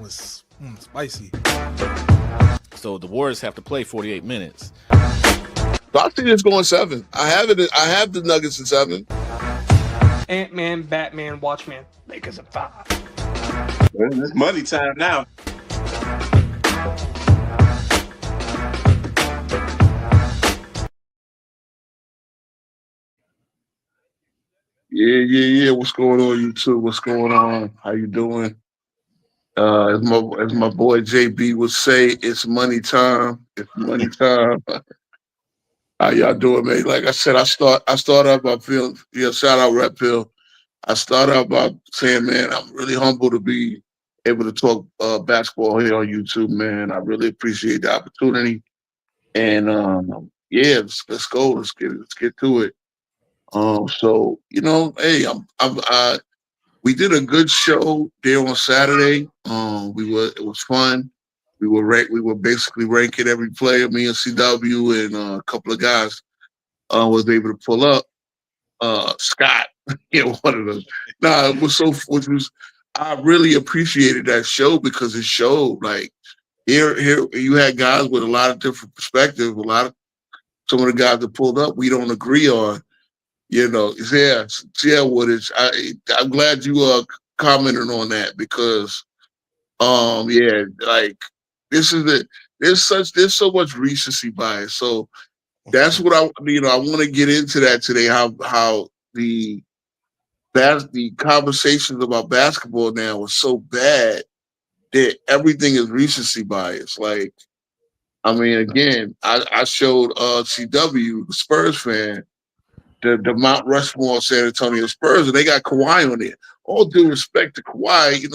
was spicy. So the Warriors have to play 48 minutes. So I think it's going 7. I have it. I have the Nuggets in 7. Ant-Man, Batman, Watchmen, Lakers at 5. It's money time now. Yeah. What's going on, YouTube? What's going on? How you doing? As my boy JB would say, it's money time. It's money time. How y'all doing, man? Like I said, I start out by feeling, shout out Rep Hill. I start out by saying, man, I'm really humble to be able to talk basketball here on YouTube, man. I really appreciate the opportunity. And yeah, let's go. Let's get to it. So hey, we did a good show there on Saturday. It was fun. We were basically ranking every player. Me and CW and a couple of guys was able to pull up. Scott, one of them. It was I really appreciated that show because it showed like here you had guys with a lot of different perspectives. Some of the guys that pulled up we don't agree on. Woodage. I'm glad you commented on that because like this is there's so much recency bias. So that's what I want to get into that today. How the conversations about basketball now are so bad that everything is recency bias. Like, I mean, again, I showed CW, the Spurs fan, the Mount Rushmore San Antonio Spurs, and they got Kawhi on there. All due respect to Kawhi, he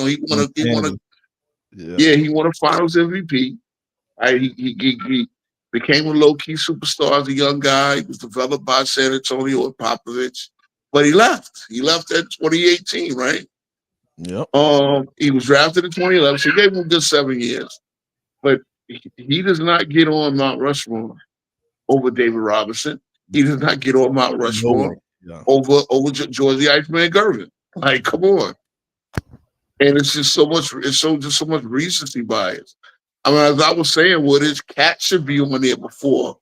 won a Finals MVP. He became a low-key superstar as a young guy. He was developed by San Antonio and Popovich, but he left. He left at 2018, right? Yep. He was drafted in 2011, so he gave him a good 7 years. But he does not get on Mount Rushmore over David Robinson. He does not get on Mount Rushmore over George the Iceman Gervin. Like, come on. And it's just so much recency bias. I mean, as I was saying, Woodage, Cat should be on there before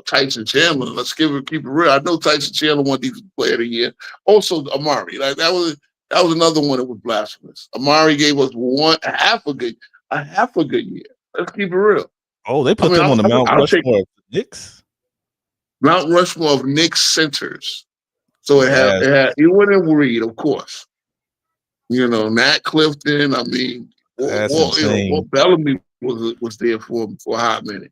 Tyson Chandler. Keep it real. I know Tyson Chandler won Defensive Player of the Year. Also, Amari. Like that was another one that was blasphemous. Amari gave us a half a good year. Let's keep it real. Oh, they put them on the Mount Rushmore of Knicks? Mount Rushmore of Knicks centers. So it had Ewan and Reed, of course. Nat Clifton. I mean, Walt Bellamy was there for a hot minute.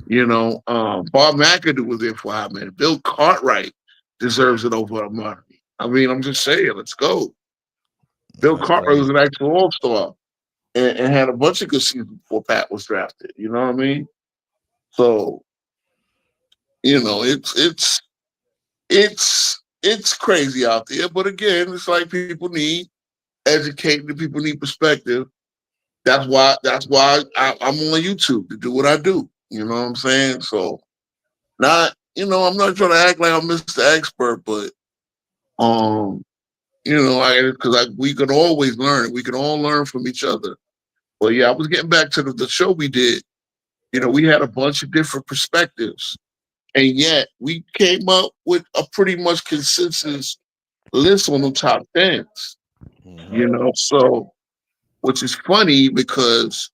Bob McAdoo was there for a hot minute. Bill Cartwright deserves it over Amari. I mean, I'm just saying, let's go. Bill Cartwright was an actual all-star and had a bunch of good seasons before Pat was drafted. You know what I mean? So, it's crazy out there. But again, it's like people need educating, people need perspective. That's why I'm on YouTube to do what I do. You know what I'm saying? So, I'm not trying to act like I'm Mr. Expert, but because we can always learn. We can all learn from each other. Well, yeah, I was getting back to the show we did. We had a bunch of different perspectives, and yet we came up with a pretty much consensus list on the top 10s. So, which is funny because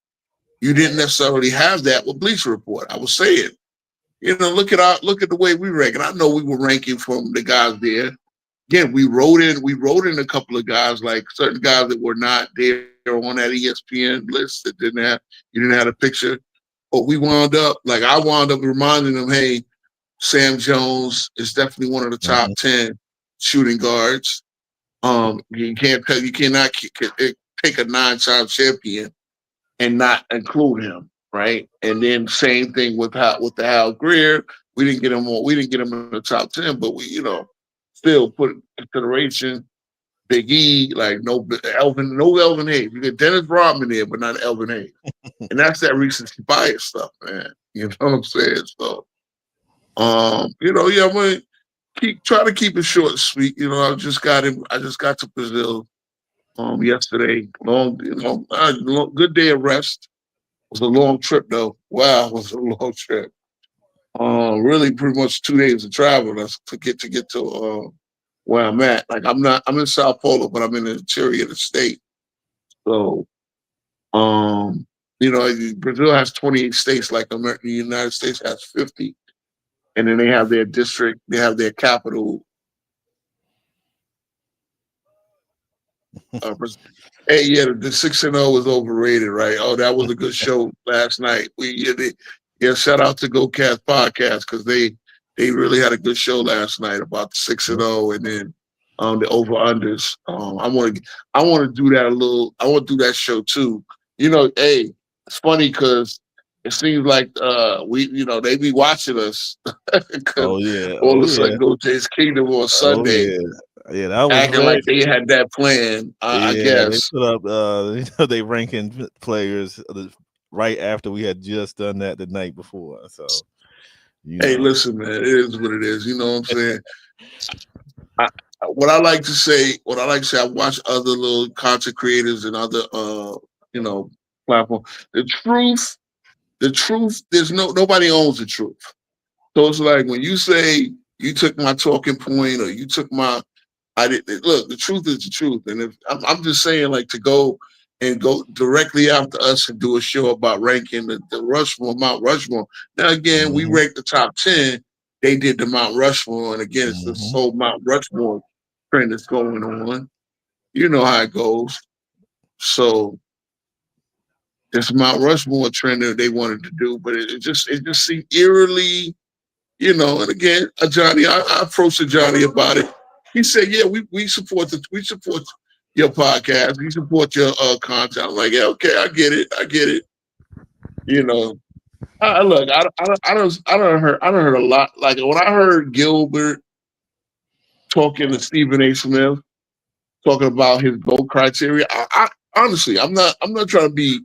you didn't necessarily have that with Bleacher Report. I was saying, look at the way we rank. And I know we were ranking from the guys there. Again, we wrote in a couple of guys, like certain guys that were not there on that ESPN list that you didn't have a picture. But I wound up reminding them, hey, Sam Jones is definitely one of the top 10 shooting guards. You cannot take a 9-time champion and not include him, right? And then same thing with the Hal Greer. We didn't get him in the top 10, but we, still put in consideration Big E, like no Elvin Hayes. You get Dennis Rodman there, but not Elvin Hayes. And that's that recency bias stuff, man. You know what I'm saying? So, I'm gonna try to keep it short and sweet. I just got to Brazil yesterday. Good day of rest. It was a long trip though. Wow, it was a long trip. Really pretty much 2 days of travel to get to where I'm at. Like I'm in Sao Paulo, but I'm in the interior of the state. So um, Brazil has 28 states, like America, the United States has 50. And then they have their district, they have their capital. Hey, yeah, the 6-0 was overrated, right? Oh, that was a good show last night. Shout out to GoCast Podcast because they really had a good show last night about the 6-0 and then the over unders. I want to do that a little. I want to do that show too. Hey, it's funny because it seems like they be watching us because Oh yeah, all of oh a yeah, sudden Go Jay's Kingdom on oh Sunday, yeah, yeah. That was acting red. like they had that plan. I Yeah, they guess. put up. They ranking players right after we had just done that the night before. So you Hey, know, listen, man, it is what it is. You know what I'm saying? I, what I like to say, I watch other little content creators and other, you know, platform. The truth. There's nobody owns the truth. So it's like when you say you took my talking point or you took my, I didn't look. The truth is the truth, and if I'm just saying, like to go and go directly after us and do a show about ranking the Rushmore, Mount Rushmore. Now again, we hmm ranked the top 10. They did the Mount Rushmore, and again, it's this hmm whole Mount Rushmore trend that's going on. You know how it goes. So this Mount Rushmore trend that they wanted to do, but it just seemed eerily, and again, Johnny, I approached Johnny about it. He said, "Yeah, we support your podcast. We support your content." I'm like, "Yeah, okay, I get it." You know, look, I don't heard a lot. Like when I heard Gilbert talking to Stephen A. Smith talking about his goal criteria, I honestly, I'm not trying to be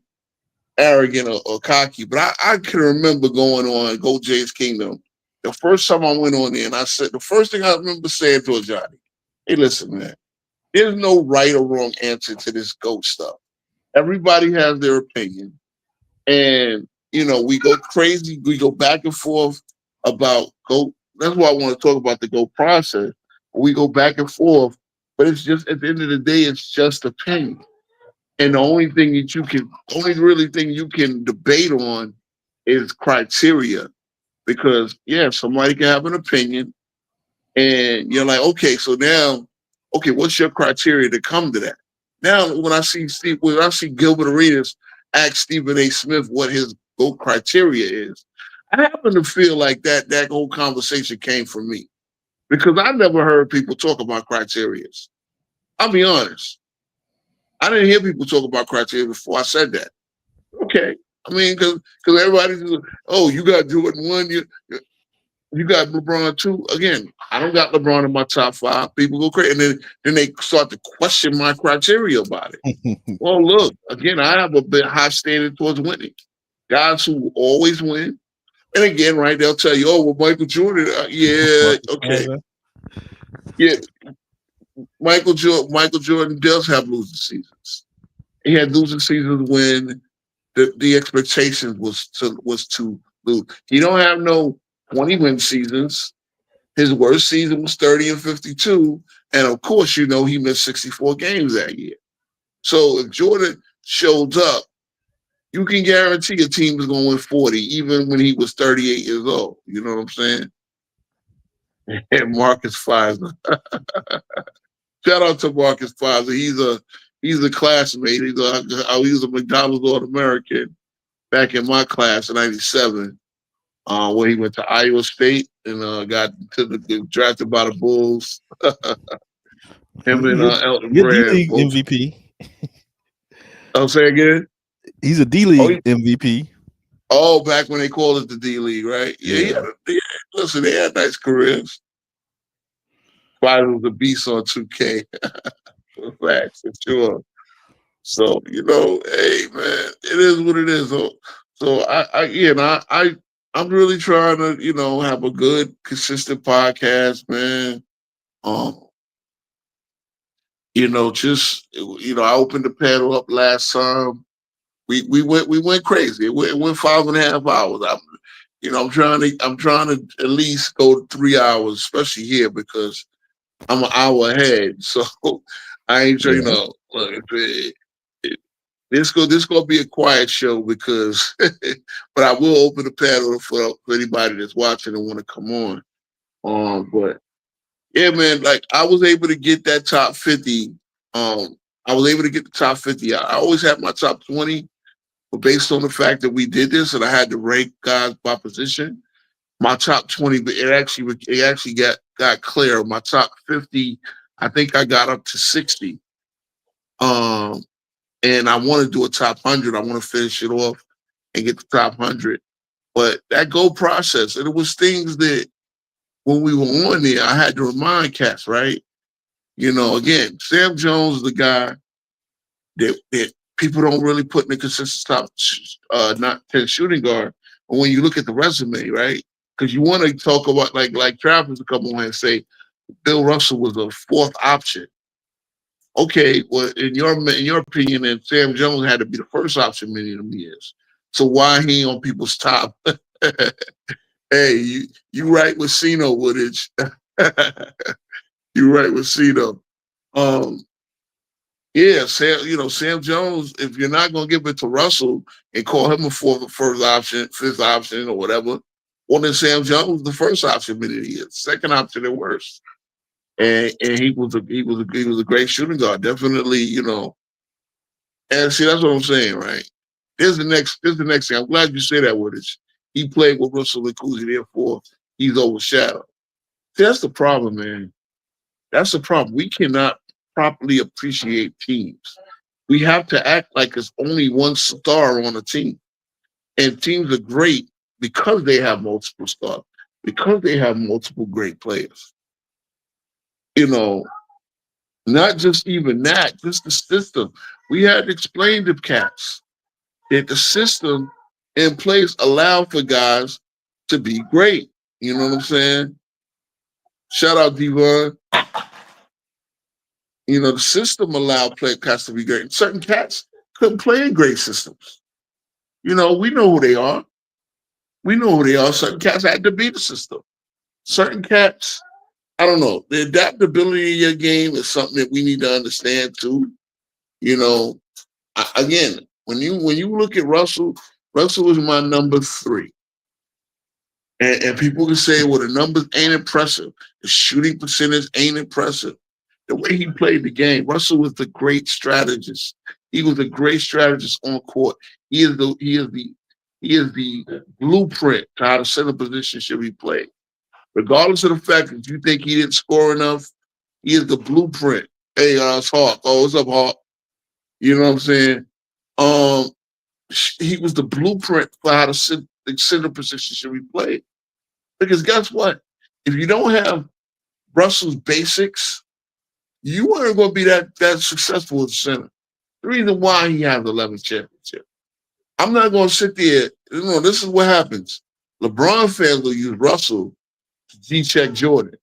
arrogant or cocky, but I can remember going on Go Jay's Kingdom. The first time I went on there, and I said the first thing I remember saying to Johnny, "Hey, listen, man, there's no right or wrong answer to this GOAT stuff. Everybody has their opinion, and we go crazy, we go back and forth about GOAT. That's why I want to talk about the GOAT process. We go back and forth, but it's just at the end of the day, it's just opinion." And the only really thing you can debate on is criteria. Because yeah, somebody can have an opinion and you're like, okay, so now, okay, what's your criteria to come to that? Now when I see Gilbert Arenas ask Stephen A. Smith what his GOAT criteria is, I happen to feel like that whole conversation came from me. Because I never heard people talk about criterias. I'll be honest. I didn't hear people talk about criteria before I said that. Okay. I mean, because everybody's, oh, you got Jordan 1, you got LeBron 2. Again, I don't got LeBron in my top 5. People go crazy. And then they start to question my criteria about it. Well, look, again, I have a bit high standard towards winning. Guys who always win. And again, right, they'll tell you, oh, well, Michael Jordan, yeah, okay. Yeah, Michael Jordan does have losing seasons. He had losing seasons when the expectation was to lose. He don't have no 20-win seasons. His worst season was 30 and 52. And of course, he missed 64 games that year. So if Jordan shows up, you can guarantee a team is going to win 40, even when he was 38 years old. You know what I'm saying? And Marcus Pfizer. Shout out to Marcus Pfizer. He's a classmate. He was a McDonald's All-American back in my class in '97. Where he went to Iowa State and got drafted by the Bulls. Him and Elton Good D Brand. League MVP. I'll say again. He's a D League MVP. Oh, back when they called it the D League, right? Yeah. Listen, they had nice careers. Spider was a beast on 2K. Facts, for sure. So, hey man, it is what it is. So I'm really trying to, have a good, consistent podcast, man. I opened the panel up last time. We went crazy. It went 5.5 hours. I'm trying to at least go 3 hours, especially here because I'm an hour ahead. So I ain't sure, look, this gonna be a quiet show because, but I will open the panel for anybody that's watching and want to come on. But yeah, man, like I was able to get that top 50. I was able to get the top 50. I always had my top 20, but based on the fact that we did this and I had to rank guys by position, my top 20, but it actually got clear. My top 50, I think I got up to 60. And I want to do a top 100. I want to finish it off and get the top 100. But that goal process, and it was things that when we were on there, I had to remind cats, right? Again, Sam Jones is the guy that people don't really put in the consistent top not 10 shooting guard. But when you look at the resume, right? Because you want to talk about like Travis to come on and say Bill Russell was a fourth option. Okay, well, in your opinion, then Sam Jones had to be the first option many of them years. So why he on people's top? Hey, you right with Cino, Woodage. You right with Cino. Yeah, Sam Jones, if you're not gonna give it to Russell and call him a first option, fifth option, or whatever, well then Sam Jones the first option many of the years, second option at worst. And he was a great shooting guard, definitely, And see, that's what I'm saying, right? There's the next thing. I'm glad you said that, Woodage. He played with Russell and Cousy, therefore he's overshadowed. See, that's the problem, man. That's the problem. We cannot properly appreciate teams. We have to act like there's only one star on a team. And teams are great because they have multiple stars, because they have multiple great players. Not just even that, just the system. We had to explain to cats that the system in place allowed for guys to be great. You know what I'm saying? Shout out Devon. The system allowed cats to be great. Certain cats couldn't play in great systems. We know who they are. We know who they are. Certain cats had to beat the system. Certain cats, I don't know. The adaptability of your game is something that we need to understand too. Again, when you look at Russell is my number 3. And people can say, well, the numbers ain't impressive. The shooting percentage ain't impressive. The way he played the game, Russell was the great strategist. He was a great strategist on court. He is the blueprint to how the center position should be played. Regardless of the fact that you think he didn't score enough, he is the blueprint. Hey, it's Hawk. Oh, what's up, Hawk? You know what I'm saying? He was the blueprint for how the center position should be played. Because guess what? If you don't have Russell's basics, you aren't going to be that successful at center. The reason why he has 11 championships. I'm not going to sit there. This is what happens. LeBron fans will use Russell to G-check Jordan.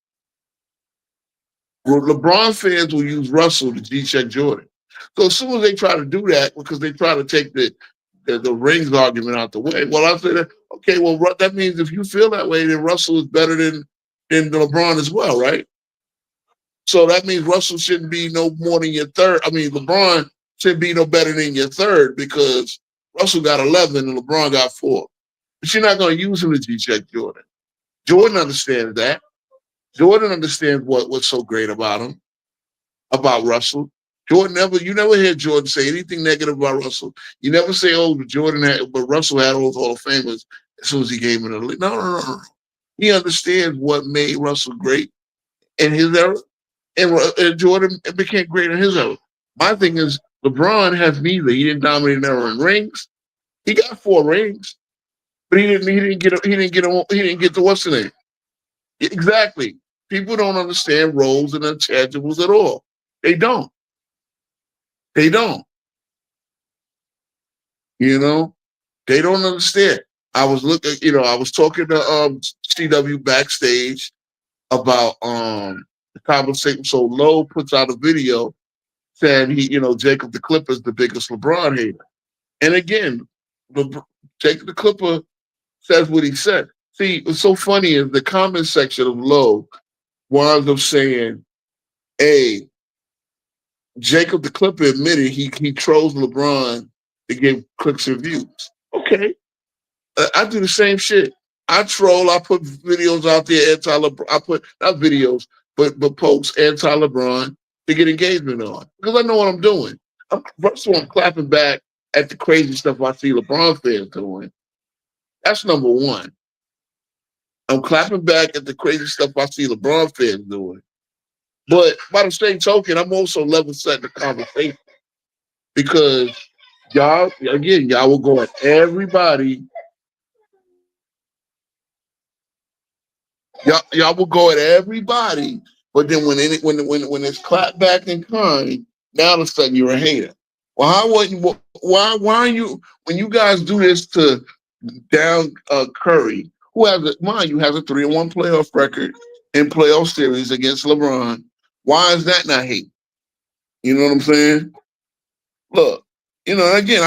LeBron fans will use Russell to G-check Jordan. So as soon as they try to do that, because they try to take the rings argument out the way, well, I say that, okay, well, that means if you feel that way, then Russell is better than LeBron as well, right? So that means Russell shouldn't be no more than your third. I mean, LeBron shouldn't be no better than your third because Russell got 11 and LeBron got 4. But you're not going to use him to G-check Jordan. Jordan understands that. Jordan understands what's so great about him, about Russell. You never hear Jordan say anything negative about Russell. You never say, but Russell had all those Hall of Famers as soon as he came in the league. No. He understands what made Russell great in his era, and Jordan became great in his era. My thing is, LeBron has neither. He didn't dominate an era in rings. He got 4 rings, but he didn't get the what's the name? Exactly. People don't understand roles and intangibles at all. They don't. They don't. They don't understand. I was talking to CW backstage about the conversation. So Lowe puts out a video said Jacob the Clipper's the biggest LeBron hater. And again, Jacob the Clipper says what he said. See, what's so funny is the comment section of Low winds up saying, hey, Jacob the Clipper admitted he trolls LeBron to get clicks and views. Okay. I do the same shit. I troll. I put videos out there anti-LeBron. I put not videos, but posts anti-LeBron to get engagement on because I know what I'm doing. First of all, I'm clapping back at the crazy stuff I see LeBron fans doing. That's number one. I'm clapping back at the crazy stuff I see LeBron fans doing. But by the same token, I'm also level setting the conversation because y'all will go at everybody. Y'all will go at everybody, but then when it's clapped back in kind, now all of a sudden you're a hater. Well, why are you when you guys do this to down Curry, who has a 3-1 playoff record in playoff series against LeBron? Why is that not hate? You know what I'm saying? Look, again,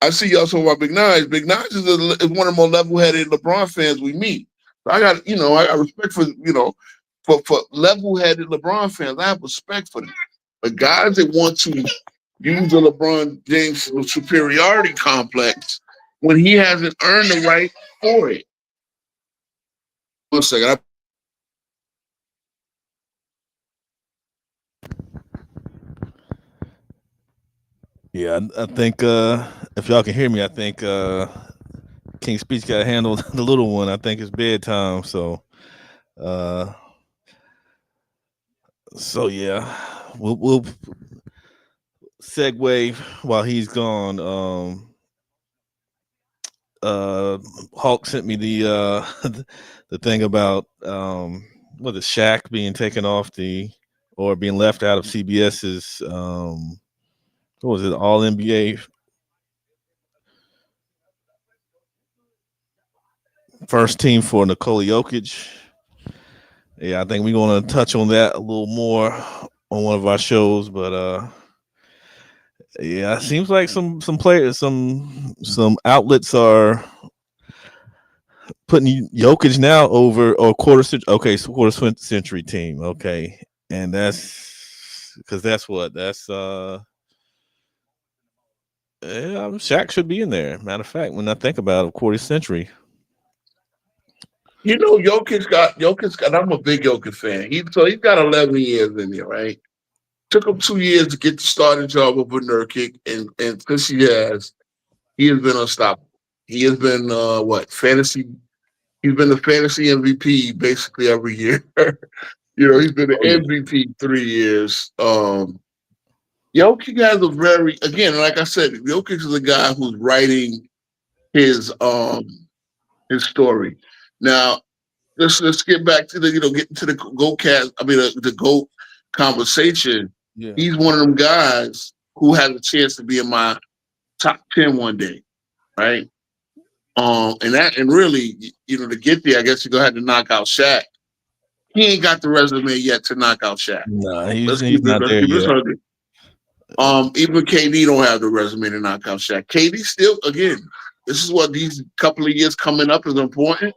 I see y'all talking about Big Nige. Big Nige is one of the more level-headed LeBron fans we meet. I got respect for for level-headed LeBron fans. I have respect for them. But guys that want to use the LeBron James superiority complex when he hasn't earned the right for it. 1 second. Yeah, I think if y'all can hear me, I think King Speech got to handle the little one. I think it's bedtime, so yeah, we'll segue while he's gone. Hawk sent me the the thing about what is Shaq being taken off or being left out of CBS's what was it, All NBA first team for Nikola Jokic. Yeah, I think we're gonna touch on that a little more on one of our shows, but yeah, it seems like some players, some outlets are putting Jokic now over quarter century team. Okay, and that's because that's Shaq should be in there. Matter of fact, when I think about it, quarter century. Jokic got. I'm a big Jokic fan. He's got 11 years in there, right? Took him 2 years to get the starting job with Nurkic, and since he has been unstoppable. He has been fantasy. He's been the fantasy MVP basically every year. He's been the MVP 3 years. Jokic has like I said, Jokic is a guy who's writing his story. Now, let's get back to getting to the the GOAT conversation. Yeah. He's one of them guys who has a chance to be in my top 10 one day, right? And really, to get there, I guess you're gonna have to knock out Shaq. He ain't got the resume yet to knock out Shaq. No, he's not there yet. Even KD don't have the resume to knock out Shaq. KD still, again, this is what these couple of years coming up is important.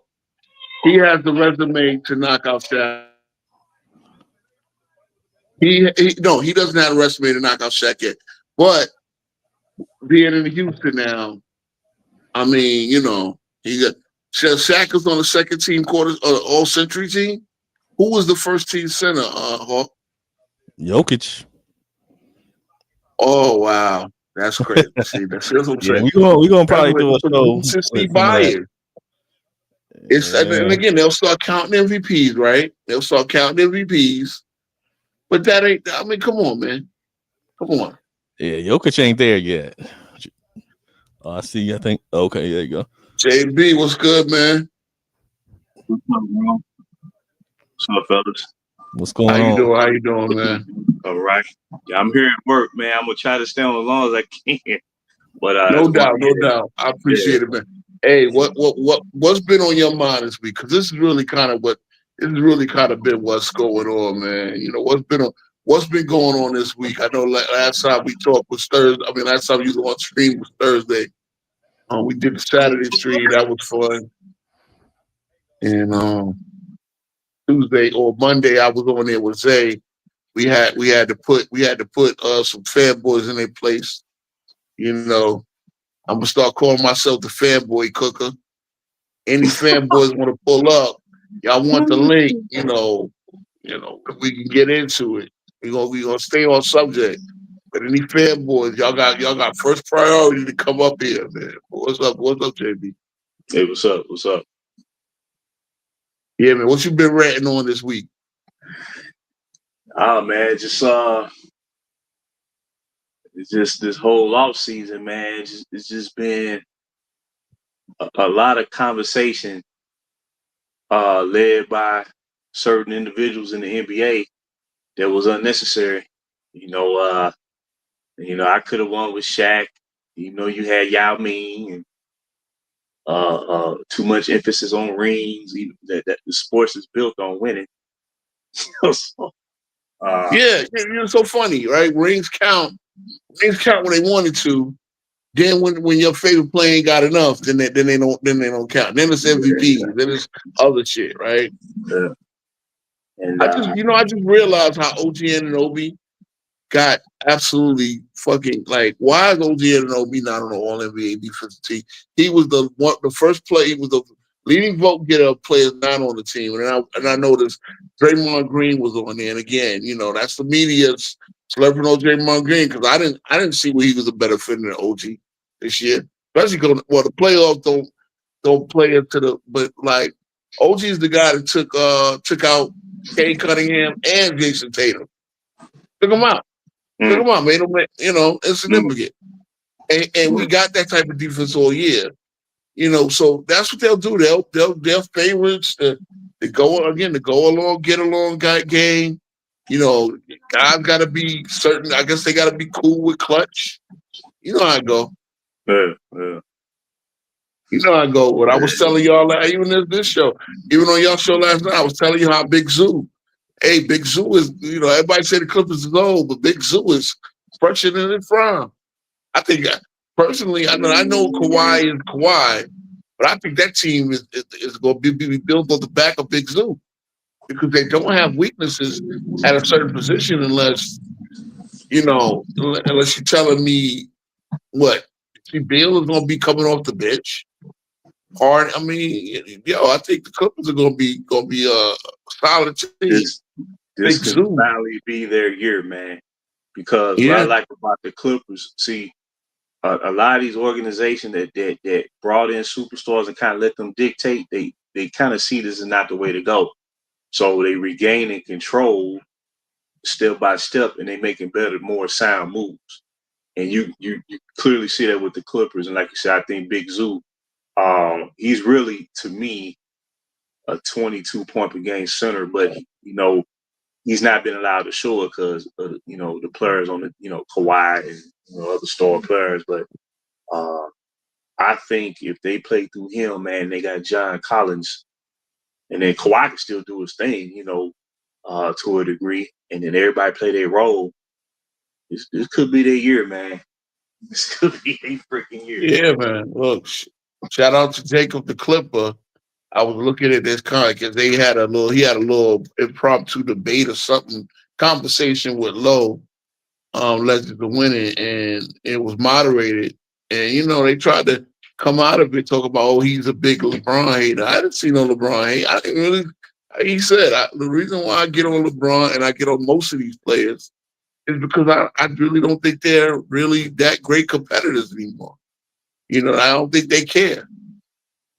He has the resume to knock out Shaq. He doesn't have a resume to knock out Shaq yet. But being in Houston now, I mean, he got Shaq is on the second team all century team. Who was the first team center? Hawk? Jokic. Oh wow, that's crazy. See, that's what I'm saying. We're gonna probably do a show. Steve Byers. And again, they'll start counting MVPs, right? They'll start counting MVPs. But that ain't. I mean, come on, man. Come on. Yeah, Jokic ain't there yet. I see. I think. Okay, there you go. JB, what's good, man? What's up, bro? What's up, fellas? What's going on? How you doing, man? All right. Yeah, I'm here at work, man. I'm gonna try to stay on as long as I can. But no doubt. I appreciate it, man. Hey, what's been on your mind this week? Because this is really kind of been what's going on, man. what's been going on this week? I know last time we talked was Thursday. I mean, last time you were on stream was Thursday. We did the Saturday stream. That was fun. And Tuesday or Monday, I was on there with Zay. We had to put some fanboys in their place. You know, I'm gonna start calling myself the fanboy cooker. Any fanboys want to pull up? Y'all want the link? You know, we can get into it. We gonna stay on subject. But any fanboys, y'all got first priority to come up here, man. What's up? What's up, JB? Hey, what's up? What's up? Yeah, man. What you been ranting on this week? Oh man, it's just this whole off season, man. It's just been a lot of conversation led by certain individuals in the NBA that was unnecessary. I could have won with Shaq. You had Yao Ming and too much emphasis on rings. That the sports is built on winning. Yeah, it's so funny, right? Rings count. Rings count when they wanted to. Then when your favorite player ain't got enough, then they don't count. Then it's MVP. Yeah. Then it's other shit, right? Yeah. And I just realized how OG Anunoby got absolutely fucking like. Why is OG Anunoby not on the All NBA defensive team? He was the first player. He was the leading vote getter of players not on the team, and I noticed Draymond Green was on there. And again, that's the media's celebrating on Draymond Green because I didn't see where he was a better fit than OG this year. Especially because the playoffs don't play into the, but like OG is the guy that took out Kay Cunningham and Jason Tatum. Took them out. Took them out. Made them, insignificant. And we got that type of defense all year. So that's what they'll do. They're favorites to go along, get along game. Guys got to be certain. I guess they got to be cool with clutch. You know how I go. Yeah. You know how I go. What I was telling y'all, even this show, even on y'all show last night, I was telling you how Big Zoo. Hey, Big Zoo is, everybody say the Clippers is old, but Big Zoo is fresher than it's from. I think, personally, I know Kawhi is Kawhi, but I think that team is going to be built on the back of Big Zoo because they don't have weaknesses at a certain position unless you're telling me what? Beal is going to be coming off the bench. Hard. I mean, I think the Clippers are going to be a solid team. This could finally be their year, man. Because what I like about the Clippers, see, a lot of these organizations that brought in superstars and kind of let them dictate, they kind of see this is not the way to go. So they regaining control step by step, and they making better, more sound moves. And you clearly see that with the Clippers. And like you said, I think Big Zoo, he's really, to me, a 22-point per game center, but he's not been allowed to show it because the players on the Kawhi and other star players. But I think if they play through him, man, they got John Collins, and then Kawhi can still do his thing, to a degree, and then everybody play their role. This could be their year, man. This could be a freaking year. Yeah, man. Look, shout out to Jacob the Clipper. I was looking at this because he had a little impromptu debate or something, conversation with Lowe, Legends of Winning, and it was moderated. And they tried to come out of it talking about, he's a big LeBron hater. I didn't see no LeBron hate. I didn't really. He said the reason why I get on LeBron and I get on most of these players is because I really don't think they're really that great competitors anymore. I don't think they care.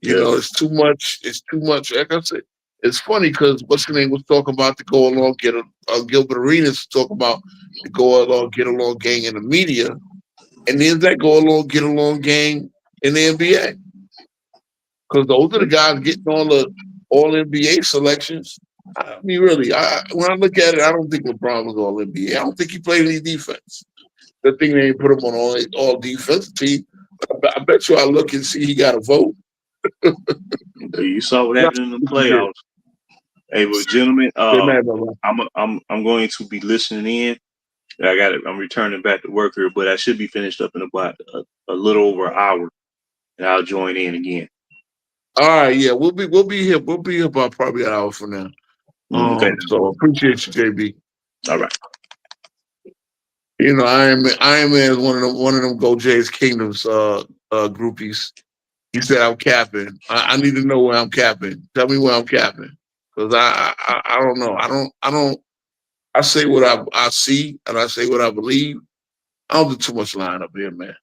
It's too much. It's too much. Like I said, it's funny because what's the name was talking about to go along, Gilbert Arenas talk about to go along, get along gang in the media, and then that go along, get along gang in the NBA. Because those are the guys getting all the All NBA selections. I mean, really, when I look at it, I don't think LeBron was All NBA. I don't think he played any defense. The thing they put him on all defense team. I bet you I look and see he got a vote. You saw what happened in the playoffs. Hey, well, gentlemen, Good night, brother. I'm going to be listening in. I'm returning back to work here, but I should be finished up in about a little over an hour, and I'll join in again. All right, yeah, we'll be here. We'll be here about probably an hour from now. Okay. So appreciate you, JB. All right. You know, Iron Man is one of them Go Jays Kingdoms groupies. He said I'm capping. I need to know where I'm capping. Tell me where I'm capping. Because I don't know. I say what I see and I say what I believe. I don't do too much lying up here, man.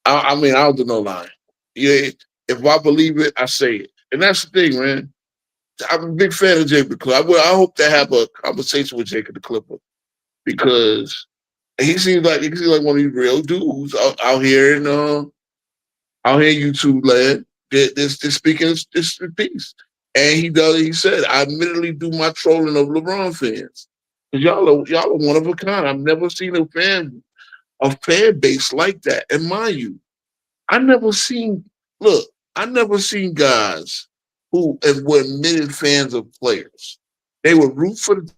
I mean, I don't do no lying. Yeah, if I believe it, I say it. And that's the thing, man. I'm a big fan of Jake the Clipper. I hope to have a conversation with Jake the Clipper because he seems like one of these real dudes out here in YouTube land. They're speaking this piece. And he said, I admittedly do my trolling of LeBron fans. Because y'all are one of a kind. I've never seen a fan base like that. And mind you, I never seen guys who were admitted fans of players. They would root for the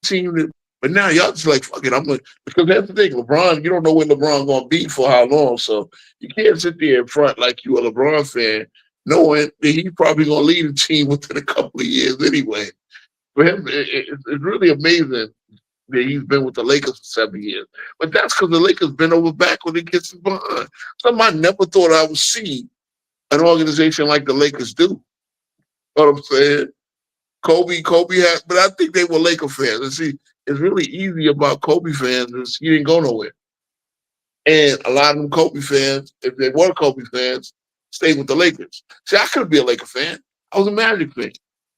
team, but now y'all just like, fuck it, because that's the thing, LeBron, you don't know when LeBron gonna be for how long, so you can't sit there in front like you a LeBron fan, knowing that he's probably gonna lead the team within a couple of years anyway. For him, it's really amazing that he's been with the Lakers for 7 years. But that's because the Lakers been over backwards against his behind. Something I never thought I would see an organization like the Lakers do. You know what I'm saying? Kobe had, but I think they were Laker fans. And see, it's really easy about Kobe fans is he didn't go nowhere. And a lot of them Kobe fans, if they were Kobe fans, stayed with the Lakers. See, I could be a Laker fan. I was a Magic fan.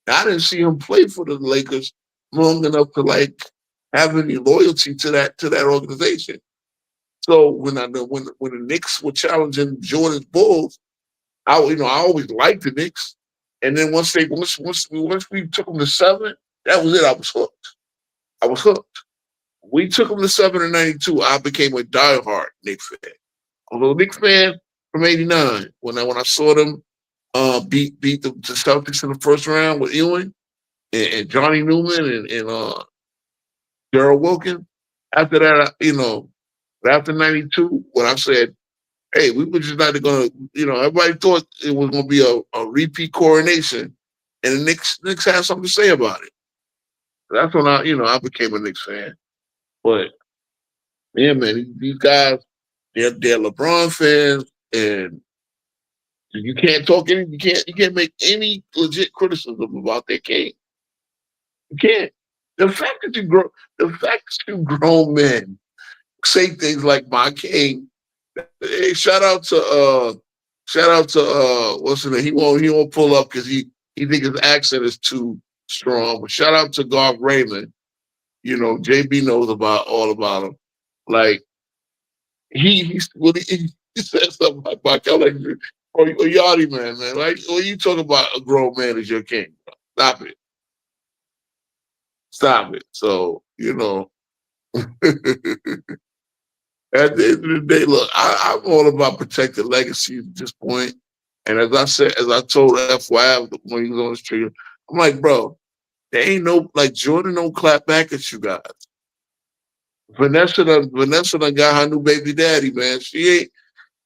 I didn't see him play for the Lakers long enough to like have any loyalty to that organization. So when the Knicks were challenging Jordan's Bulls, I always liked the Knicks. And then once we took them to 7, that was it. I was hooked. We took them to 7 in '92. I became a diehard Knicks fan. I was a Knicks fan from '89 when I saw them beat the Celtics in the first round with Ewing and Johnny Newman and Gerald Wilkins. After that, after '92, when I said, hey, we were just not going to, everybody thought it was going to be a repeat coronation, and the Knicks had something to say about it. That's when I became a Knicks fan. But yeah, man, these guys, they're LeBron fans, and you can't you can't make any legit criticism about their king. You can't. The fact that grown men say things like my king. Hey, shout out to what's his name? He won't pull up because he thinks his accent is too strong. But shout out to Garth Raymond. JB knows all about him. Like he said something about like or Yachty man. Like when you talk about a grown man as your king, stop it. Stop it. So, at the end of the day, look, I'm all about protecting legacy at this point. And as I told FY when he was on the street, I'm like, bro, there ain't Jordan don't clap back at you guys. Vanessa done got her new baby daddy, man. She ain't,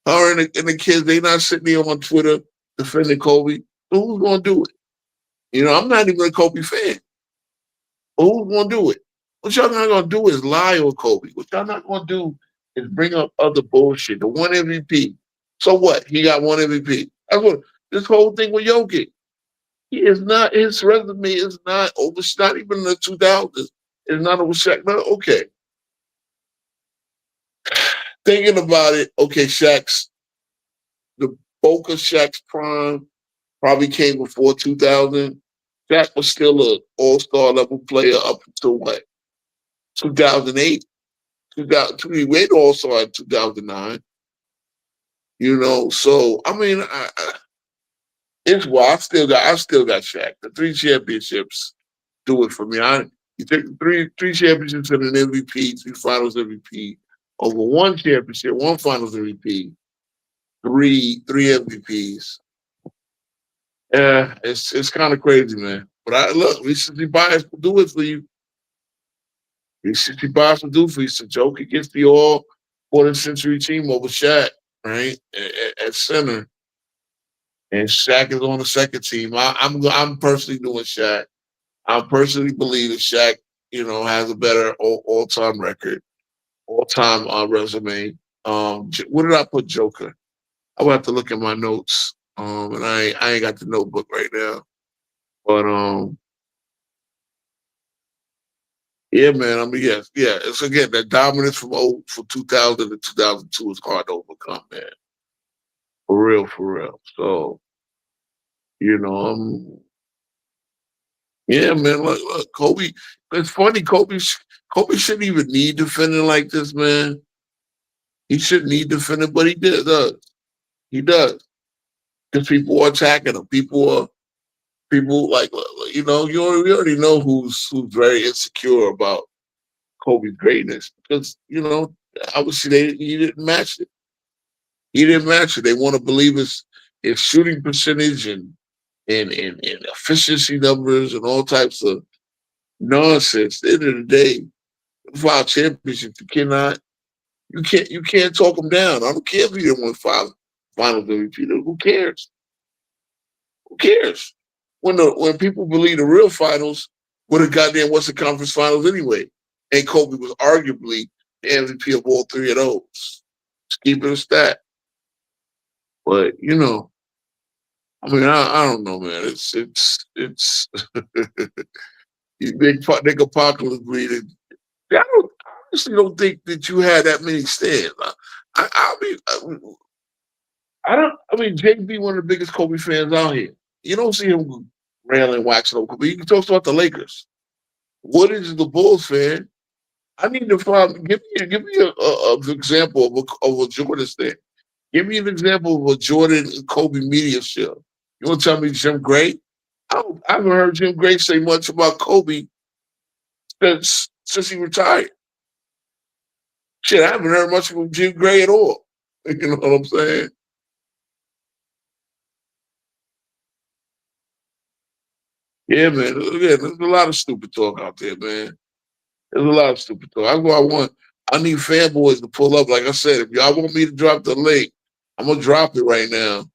her and the kids, they not sitting there on Twitter defending Kobe. So who's gonna do it? I'm not even a Kobe fan. But who's gonna do it? What y'all not gonna do is lie on Kobe. What y'all not gonna do is bring up other bullshit. The one MVP. So what? He got one MVP. That's what this whole thing with Jokic. His resume is not over. Not even in the 2000s. It's not over Shaq. No, okay. Thinking about it, okay, the bulk of Shaq's prime probably came before 2000. Shaq was still an all-star level player up until what? 2008. 2002, he went all-star in 2009. So I mean, it's why I still got Shaq. The 3 championships do it for me. You take the three championships and an MVP, 3 Finals MVP, over 1 championship, 1 Finals MVP, three MVPs. Yeah, it's kind of crazy, man. But look, recency bias will do it for you. Recency bias will do it for you. So Joker gets the all 20th century team over Shaq, right? At center. And Shaq is on the second team. I'm personally doing Shaq. I personally believe that Shaq, has a better all-time record, all-time resume. What did I put Joker? I would have to look at my notes. And I ain't got the notebook right now. But yeah, man. I mean, yeah. It's again that dominance from 2000 to 2002 is hard to overcome, man. For real. So, yeah, man. Look, Kobe. It's funny. Kobe shouldn't even need defending like this, man. He shouldn't need defending, but he does. He does because people are attacking him. People like we already know who's very insecure about Kobe's greatness because obviously he didn't match it. He didn't match it. They want to believe his shooting percentage and efficiency numbers and all types of nonsense. At the end of the day, 5 championships, you can't talk them down. I don't care if you didn't win 5 finals MVP. Who cares? Who cares? When people believe the real finals would have goddamn Western Conference Finals anyway, and Kobe was arguably the MVP of all 3 of those. Just keep it a stat. But I mean, I don't know, man. It's Nick Apocalypse bleeding. I honestly don't think that you had that many stands. I mean, JB one of the biggest Kobe fans out here. You don't see him railing, waxing over Kobe. He talks about the Lakers. What is the Bulls fan? I need to find. Give me an example of a Jordan stand. Give me an example of a Jordan and Kobe media show. You want to tell me Jim Gray? I haven't heard Jim Gray say much about Kobe since he retired. Shit, I haven't heard much from Jim Gray at all. You know what I'm saying? Yeah, man. Again, there's a lot of stupid talk out there, man. There's a lot of stupid talk. I need fanboys to pull up. Like I said, if y'all want me to drop the link, I'm gonna drop it right now.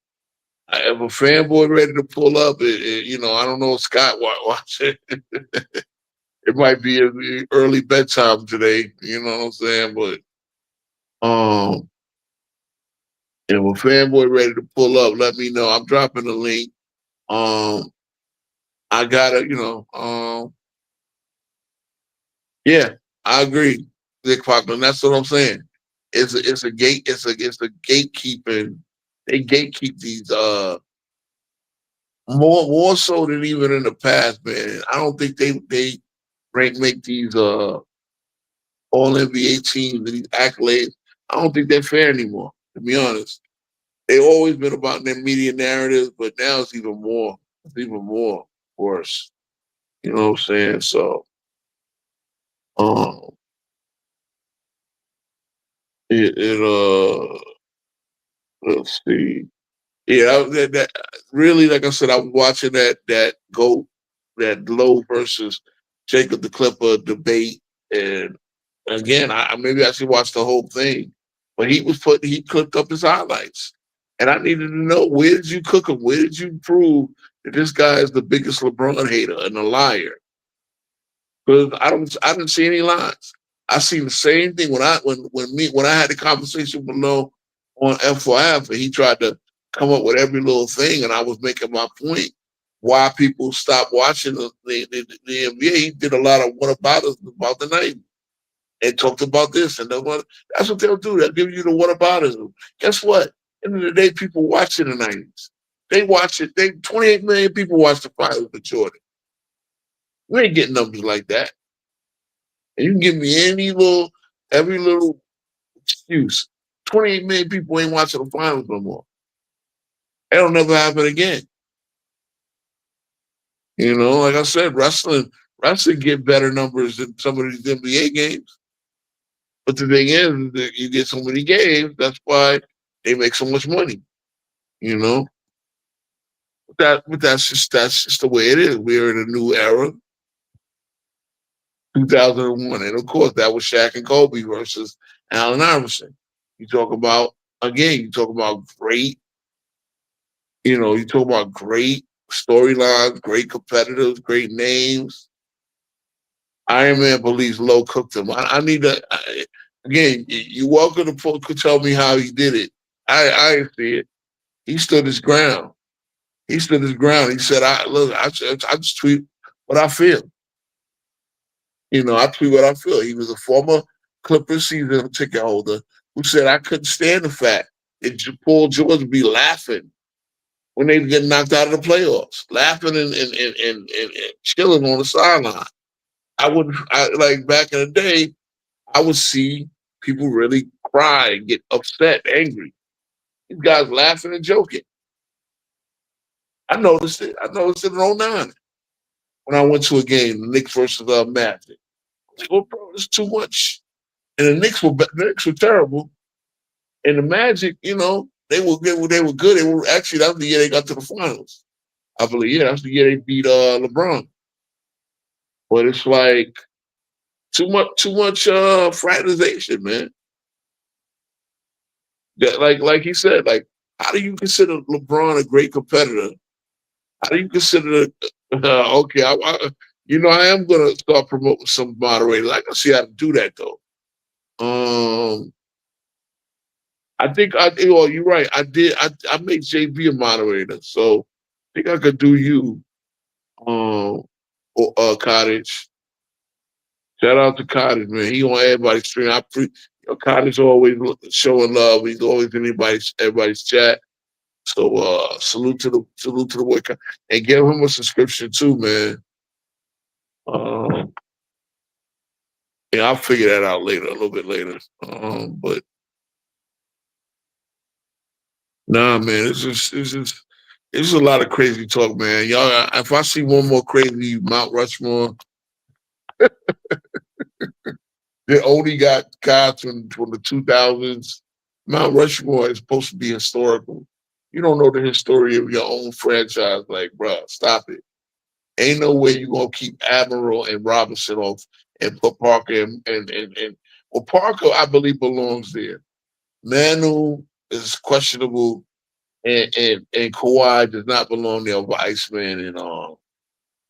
I have a fanboy ready to pull up. I don't know if Scott watch it. It might be early bedtime today. You know what I'm saying? But if a fanboy ready to pull up, let me know. I'm dropping the link. I gotta, yeah, I agree, Dick Parkland. That's what I'm saying. It's a gatekeeping. They gatekeep these more so than even in the past, man. I don't think they make these all NBA teams and these accolades. I don't think they're fair anymore, to be honest. They've always been about their media narratives, but now it's even more. It's even more worse. You know what I'm saying? So, let's see. Yeah, that really, like I said, I was watching that Lowe versus Jacob the Clipper debate, and again, maybe I should watch the whole thing. But he clipped up his highlights, and I needed to know, where did you cook him? Where did you prove that this guy is the biggest LeBron hater and a liar? Because I didn't see any lies. I seen the same thing when I had the conversation with Lowe on F4F, and he tried to come up with every little thing, and I was making my point why people stopped watching the NBA. He did a lot of whataboutism about the 90s and talked about this and that. That's what they'll do. They'll give you the whataboutism. Guess what? End of the day, people watch in the 90s. They watch it. 28 million people watch the finals with Jordan. We ain't getting numbers like that. And you can give me every little excuse. 28 million people ain't watching the finals no more. That'll never happen again. Like I said, wrestling get better numbers than some of these NBA games. But the thing is that you get so many games, that's why they make so much money. But that's just the way it is. We're in a new era, 2001, and of course that was Shaq and Kobe versus Allen Iverson. You talk about great, you talk about great storylines, great competitors, great names. Iron Man believes Low cooked him. I need to again. You welcome to tell me how he did it. I didn't see it. He stood his ground. He stood his ground. He said, I just tweet what I feel. I tweet what I feel. He was a former Clippers season ticket holder who said I couldn't stand the fact that Paul George would be laughing when they get knocked out of the playoffs, laughing and chilling on the sideline. Like back in the day, I would see people really cry and get upset, angry. These guys laughing and joking. I noticed it. I noticed it in 2009 when I went to a game, the Knicks versus Magic. I was like, well, bro, it's too much. And the Knicks were terrible. And the Magic, they were good. They were actually, that was the year they got to the finals. I believe, yeah, that's the year they beat LeBron. But it's like too much fraternization, man. Like he said, like, how do you consider LeBron a great competitor? How do you consider okay? I am gonna start promoting some moderators. I can see how to do that though. I think you're right. I did. I made JB a moderator, so I think I could do you, Cottage. Shout out to Cottage, man. He on everybody's stream. Cottage always showing love. He's always in everybody's chat. So salute to the boy, and give him a subscription too, man. Yeah, I'll figure that out later, a little bit later. But nah, man, it's just a lot of crazy talk, man. Y'all, if I see one more crazy Mount Rushmore, they only got guys from the 2000s. Mount Rushmore is supposed to be historical. You don't know the history of your own franchise, like, bro, stop it. Ain't no way you gonna keep Admiral and Robinson off and put Parker and well, Parker, I believe, belongs there. Manu is questionable, and Kawhi does not belong there over Iceman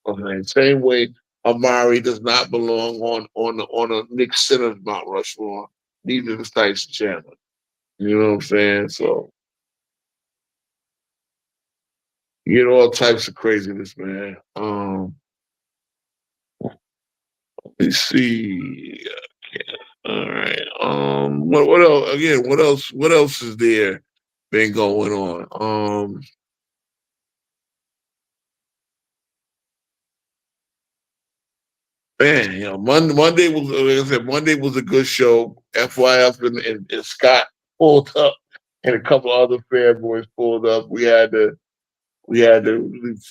and same way Amari does not belong on a Nick Simmons Mount Rushmore. Neither does Tyson Chandler. You know what I'm saying? So you get all types of craziness, man. Let's see. All right. What else? Again, what else? What else is there been going on? Man, Monday was, like I said, Monday was a good show. FYF and Scott pulled up, and a couple other fanboys pulled up. We had to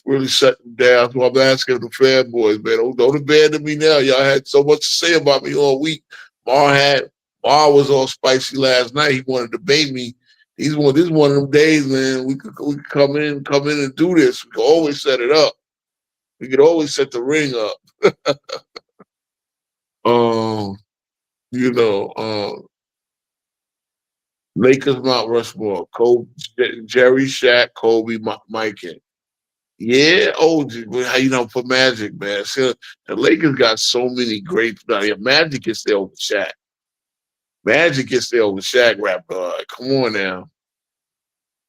really shut them down. So I'm asking the fanboys, man, don't abandon me now. Y'all had so much to say about me all week. Mar was all spicy last night. He wanted to debate me. This is one of them days, man. We could come in and do this. We could always set it up. We could always set the ring up. Lakers Mount Rushmore, Jerry, Shaq, Kobe, Mike. Yeah, how for Magic, man? See, the Lakers got so many great. Magic gets there over Shaq. Magic gets there over Shaq. Rap God, come on now.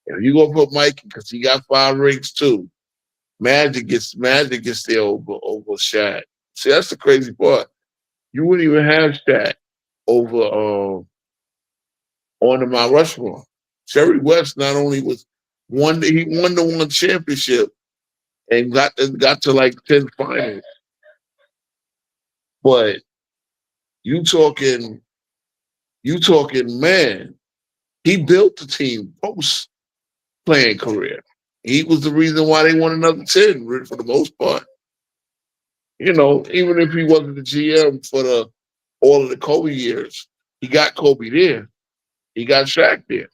If you gonna put Mike because he got 5 rings too. Magic gets there over Shaq. See, that's the crazy part. You wouldn't even have Shaq over on the Mount Rushmore. Jerry West not only he won the one championship and got to like 10 finals. But you talking, man, he built the team post playing career. He was the reason why they won another 10 for the most part. Even if he wasn't the GM for all of the Kobe years, he got Kobe there. He got Shaq there.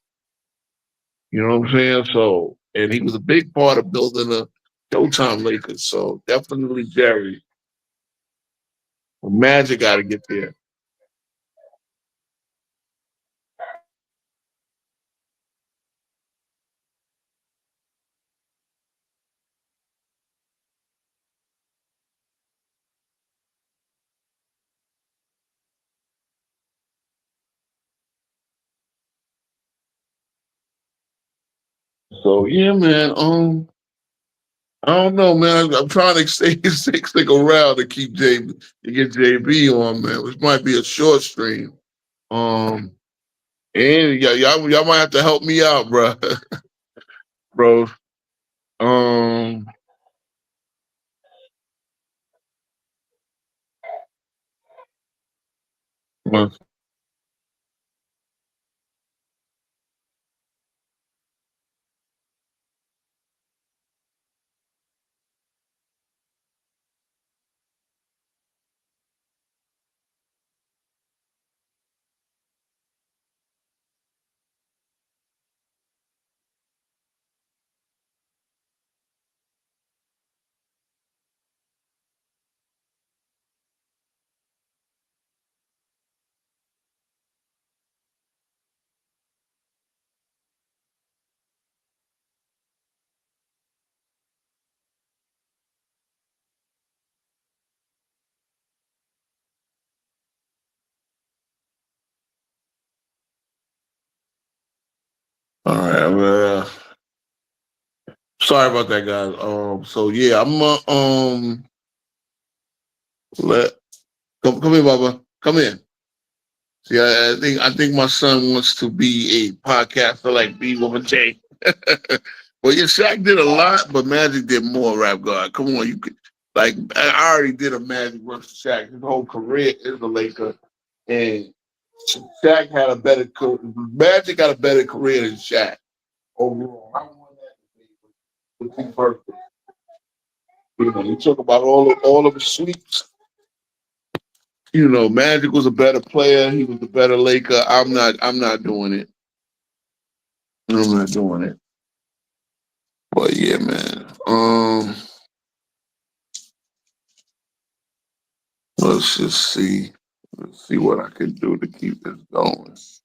You know what I'm saying? So and he was a big part of building the Showtime Lakers. So definitely Jerry. Well, Magic got to get there. So yeah, man. I don't know, man. I'm trying to stick around to keep to get JB on, man, which might be a short stream. And y'all might have to help me out, bro. Bro. All right, sorry about that, guys. So yeah, I'm come here, Baba. Come in. See, I think my son wants to be a podcaster like B Woman J. Well, yeah, Shaq did a lot, but Magic did more. Rap God, come on, you could I already did a Magic versus Shaq. His whole career is a Laker, and Shaq had a better Magic got a better career than Shaq overall. I won that with T Perfect. You know, you talk about all of the sweeps. You know, Magic was a better player. He was a better Laker. I'm not doing it. I'm not doing it. But yeah, man. Let's just see. Let's see what I can do to keep this going. Let's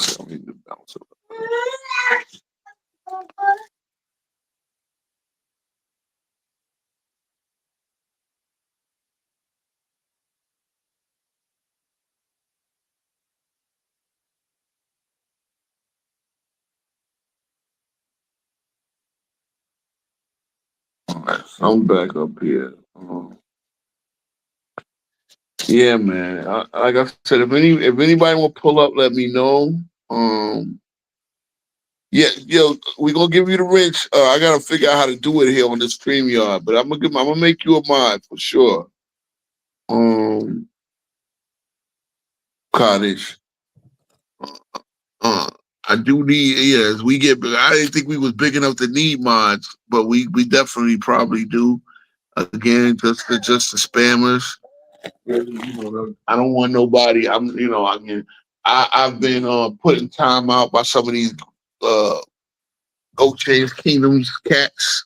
see. I need to bounce it. All right, so I'm back up here. Yeah, man. Like I said, if anybody will pull up, let me know. Yeah, we gonna give you the wrench. I gotta figure out how to do it here on the StreamYard, but I'm gonna make you a mod for sure. Cottage. I do need, as we get bigger. I didn't think we was big enough to need mods, but we definitely probably do. Again, just the spammers. I don't want nobody. I've been putting time out by some of these Goat Chase Kingdoms cats,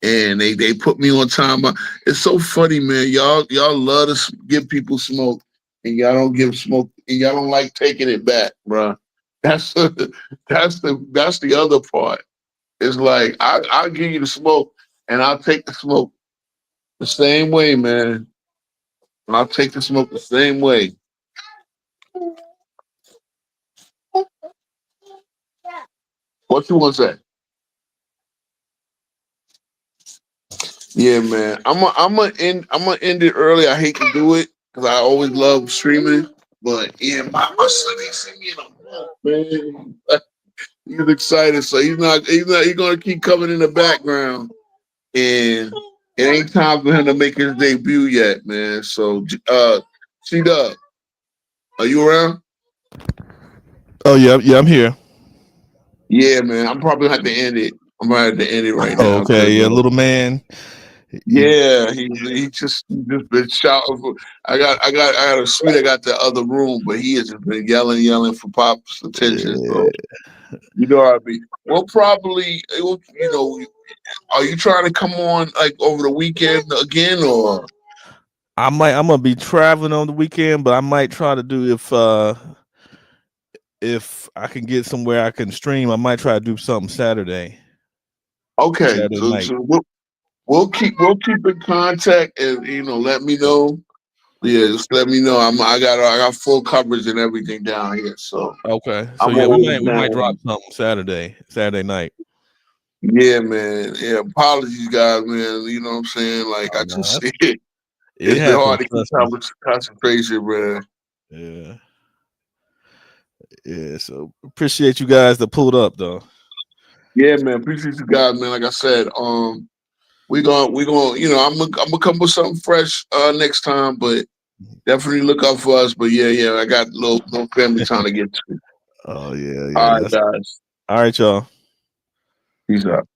and they put me on time out. It's so funny, man. Y'all love to give people smoke, and y'all don't give smoke, and y'all don't like taking it back, bro. That's the other part. It's like I'll give you the smoke, and I'll take the smoke the same way, man. I'll take the smoke the same way. What you want to say? Yeah, man. I'm gonna end it early. I hate to do it because I always love streaming, but yeah, my son ain't seen me in a month, man. He's excited, so he's gonna keep coming in the background, and it ain't time for him to make his debut yet, man. So, C-Dub, are you around? Oh yeah, I'm here. Yeah, man. I'm probably gonna have to end it. I'm gonna have to end it right now. Okay, yeah, little man. Yeah, he just been shouting. I got a suite. I got the other room, but he has just been yelling for Pop's attention. Yeah. So You know what I mean? Well, probably, you know, are you trying to come on like over the weekend again, or? I'm gonna be traveling on the weekend, but I might try to do if I can get somewhere I can stream. I might try to do something Saturday. Okay, Saturday night. so we'll keep in contact, and you know, let me know. Yeah, just let me know. I got full coverage and everything down here. So okay, so I'm yeah, always we might drop down. something Saturday night. Yeah, man. Yeah, apologies, guys, man. You know what I'm saying? Like Oh, I no, just it it's been hard happens. to keep Trust me. concentration, man. Yeah, yeah. So appreciate you guys that pulled up though. Yeah, man. Appreciate you guys, man. Like I said, we gonna, you know, I'm gonna come with something fresh next time, but definitely look out for us. But yeah, I got a little family time to get to. Oh yeah. All right, guys. All right, y'all. Peace out.